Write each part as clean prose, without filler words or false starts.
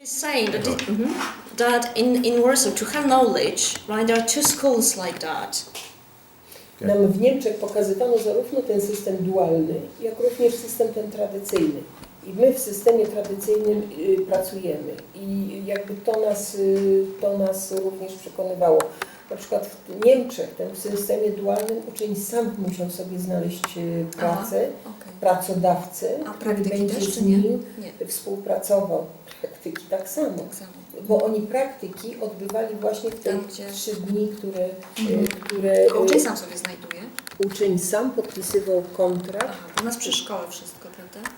Saying that in Warsaw, to have knowledge, right, there are two schools like that. Nam w Niemczech pokazywano zarówno ten system dualny, jak również system ten tradycyjny. I my w systemie tradycyjnym pracujemy. I jakby to nas również przekonywało. Na przykład w Niemczech, w systemie dualnym, uczeń sam musiał sobie znaleźć pracę, pracodawcę, który będzie z nim współpracował. Praktyki tak samo. Bo oni praktyki odbywali właśnie w te 3 dni, które uczeń sam sobie znajduje. Uczeń sam podpisywał kontrakt. U nas przez szkołę wszystko, prawda?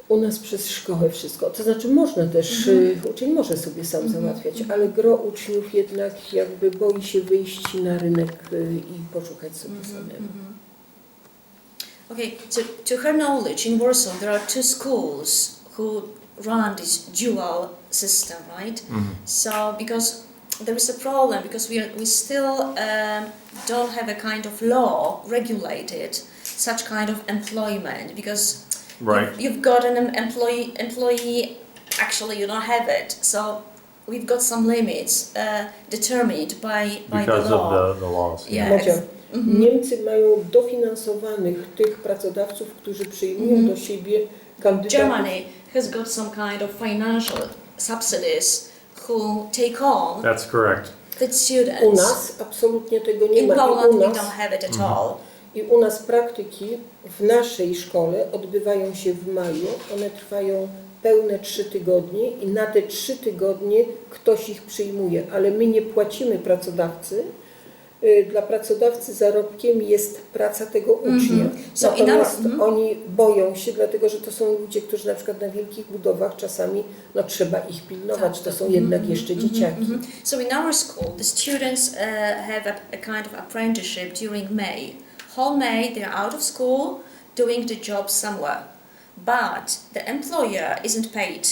U nas przez szkołę wszystko. To znaczy można też, uczeń może sobie sam załatwiać, ale gro uczniów jednak jakby boi się wyjść na rynek i poszukać sobie samemu. Okay, to her knowledge, in Warsaw there are two schools who run this dual system, right? So because there is a problem, because we still don't have a kind of law regulated such kind of employment, because you've got an employee, actually you don't have it. So we've got some limits determined by because the law. Of the laws. Yeah. Niemcy mają dofinansowanych tych pracodawców, którzy przyjmują do siebie kandydatów. Germany has got some kind of financial subsidies who take on That's correct. the students. U nas absolutnie tego nie ma. In Poland we don't have it at all. I u nas praktyki w naszej szkole odbywają się w maju. One trwają pełne 3 tygodnie i na te 3 tygodnie ktoś ich przyjmuje, ale my nie płacimy pracodawcy. Dla pracodawcy zarobkiem jest praca tego ucznia. Natomiast oni boją się, dlatego że to są ludzie, którzy na przykład na wielkich budowach czasami trzeba ich pilnować, to są jednak jeszcze dzieciaki. So in our school the students have a kind of apprenticeship during May. Whole May they're out of school doing the job somewhere. But the employer isn't paid,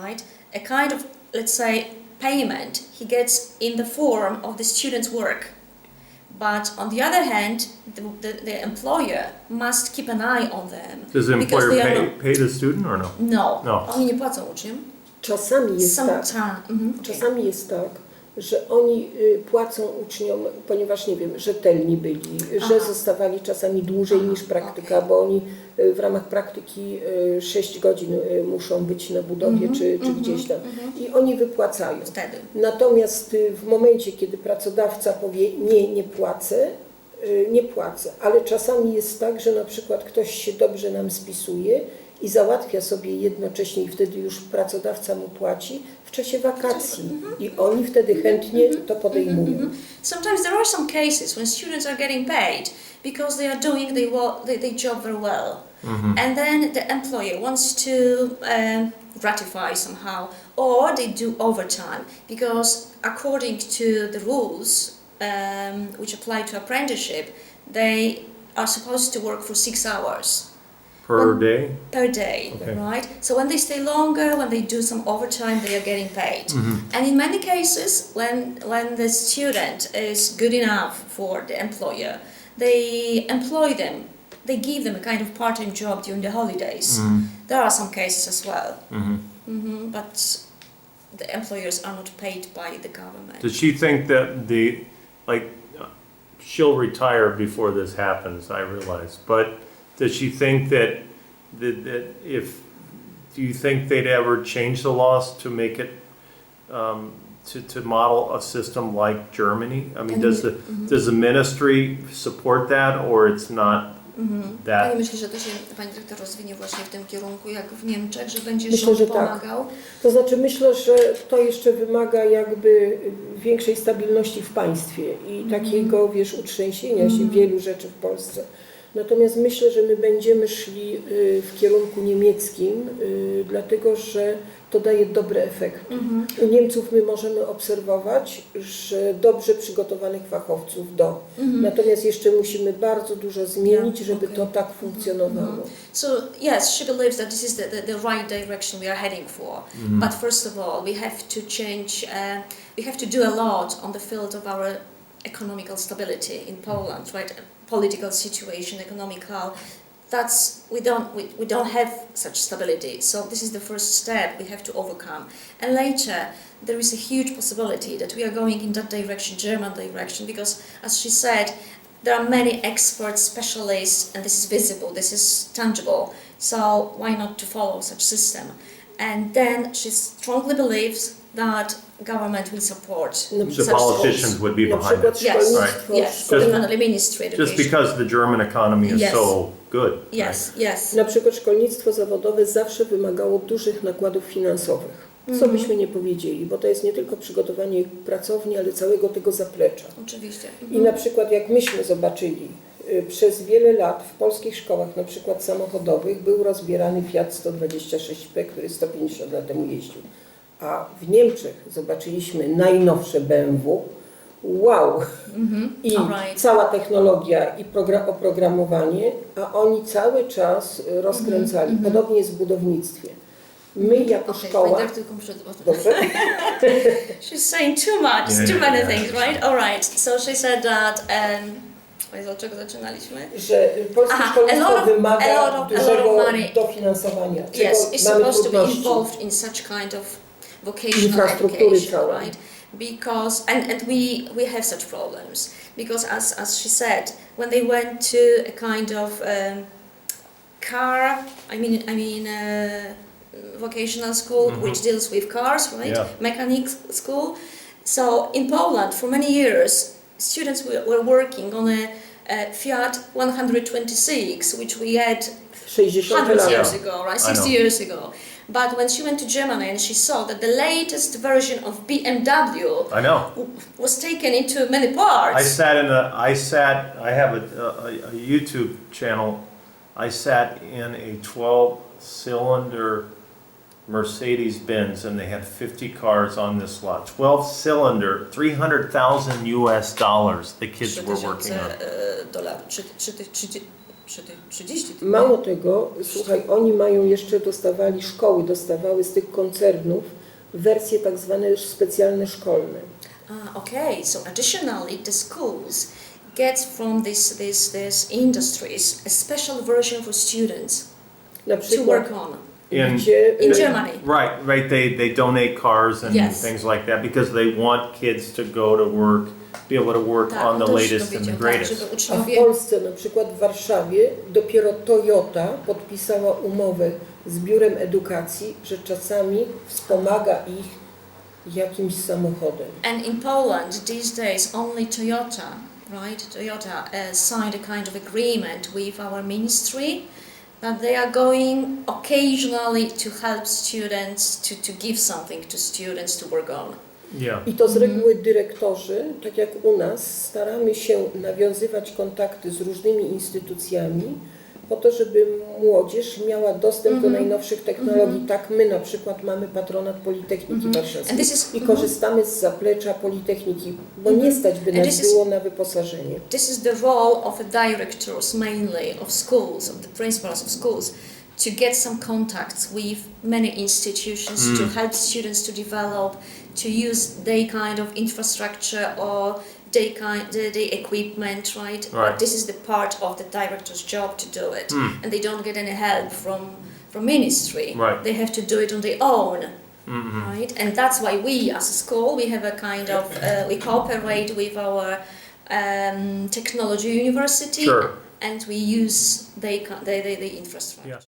right? A kind of, let's say, payment he gets in the form of the student's work. But on the other hand, the employer must keep an eye on them. Does the employer pay the student or no? No. Oni nie płacą uczniom. Czasami jest tak, że oni płacą uczniom, ponieważ nie wiem, rzetelni byli, że zostawali czasami dłużej niż praktyka, bo oni w ramach praktyki 6 godzin muszą być na budowie czy gdzieś tam i oni wypłacają. Wtedy. Natomiast w momencie, kiedy pracodawca powie nie płacę, ale czasami jest tak, że na przykład ktoś się dobrze nam spisuje i załatwia sobie jednocześnie i wtedy już pracodawca mu płaci w czasie wakacji i oni wtedy chętnie to podejmują. Sometimes there are some cases when students are getting paid because they are doing their job very well. And then the employer wants to gratify somehow, or they do overtime because according to the rules which apply to apprenticeship, they are supposed to work for 6 hours. Per day? Per day, right? So when they stay longer, when they do some overtime, they are getting paid. And in many cases, when the student is good enough for the employer, they employ them. They give them a kind of part-time job during the holidays. There are some cases as well. But the employers are not paid by the government. Does she think that she'll retire before this happens, I realize, but does she think that do you think they'd ever change the laws to make it, to model a system like Germany? I mean, does the ministry support that, or it's not that? Pani myśli, że to się pani dyrektor rozwinie właśnie w tym kierunku, jak w Niemczech, że będzie rząd pomagał? Tak. To znaczy myślę, że to jeszcze wymaga jakby większej stabilności w państwie i takiego, utrzęsienia się wielu rzeczy w Polsce. Natomiast myślę, że my będziemy szli w kierunku niemieckim, dlatego że to daje dobre efekty. U Niemców my możemy obserwować, że dobrze przygotowanych fachowców Natomiast jeszcze musimy bardzo dużo zmienić, żeby to tak funkcjonowało. So yes, she believes that this is the right direction we are heading for. But first of all, we have to change, we have to do a lot on the field of our economical stability in Poland, right? Political situation, economical we don't have such stability. So this is the first step we have to overcome. And later there is a huge possibility that we are going in that direction, German direction, because as she said, there are many experts, specialists, and this is visible, this is tangible. So why not to follow such system? And then she strongly believes that government will support The such politicians schools. would be Na behind przykład it. Yes, szkolnictwo, yes, szkoły- definitely ministry Just education. because the German economy is Yes. so good. Yes, yes. Na przykład szkolnictwo zawodowe zawsze wymagało dużych nakładów finansowych. Co byśmy nie powiedzieli, bo to jest nie tylko przygotowanie pracowni, ale całego tego zaplecza. Oczywiście. I na przykład jak myśmy zobaczyli, przez wiele lat w polskich szkołach, na przykład samochodowych, był rozbierany Fiat 126P, który 150 lat temu jeździł. A w Niemczech zobaczyliśmy najnowsze BMW. Wow! I Alright. cała technologia i oprogramowanie, a oni cały czas rozkręcali. Podobnie jest w budownictwie. My jako Okay, szkoła... tak tylko muszę... Dobrze? She's saying too much, Yeah, too many yeah, things, right? All right. So she said that... od czego zaczynaliśmy? Że polskie Aha, szkolnictwo a lot of wymaga dużego money. dofinansowania. czego Yes, it's mamy supposed to be trudności. involved in such kind of vocational Infrastruktury education, całej. right? Because and we have such problems because as she said, when they went to a kind of car, vocational school which deals with cars, right? Yeah. Mechanic school. So in Poland, for many years, students were working on a Fiat 126, which we had 60 hundreds lat. years ago, right? I 60 know. years ago. But when she went to Germany and she saw that the latest version of BMW I know. was taken into many parts. I have a YouTube channel. I sat in a 12-cylinder Mercedes-Benz and they had 50 cars on this lot. 12-cylinder, $300,000 US. The kids were working on. $30,000. 30. Mało tego, słuchaj, oni szkoły dostawały z tych koncernów wersje tak zwane już specjalne szkolne. Okay, so additionally the schools get from these industries a special version for students Na to przykład work on gdzie in Germany. Right. They donate cars and Yes. things like that because they want kids to go to work, be able to work Tak, on the on też latest and the dowiedział, tak, greatest. żeby a w uczniowie... Polsce, na przykład w Warszawie, dopiero Toyota podpisała umowę z Biurem Edukacji, że czasami wspomaga ich jakimś samochodem. And in Poland these days only Toyota, right? Toyota signed a kind of agreement with our ministry that they are going occasionally to help students, to give something to students to work on. Yeah. I to z reguły dyrektorzy, tak jak u nas, staramy się nawiązywać kontakty z różnymi instytucjami po to, żeby młodzież miała dostęp do najnowszych technologii. Tak my na przykład mamy patronat Politechniki Warszawskiej i korzystamy z zaplecza Politechniki, bo nie stać by nas było na wyposażenie. This is the role of the directors mainly of schools, of the principals of schools, to get some contacts with many institutions to help students to develop, to use their kind of infrastructure or their equipment, right? But this is the part of the director's job to do it, and they don't get any help from ministry. Right. They have to do it on their own, right? And that's why we, as a school, we have a kind of we cooperate with our technology university, Sure. and we use the infrastructure. Yes.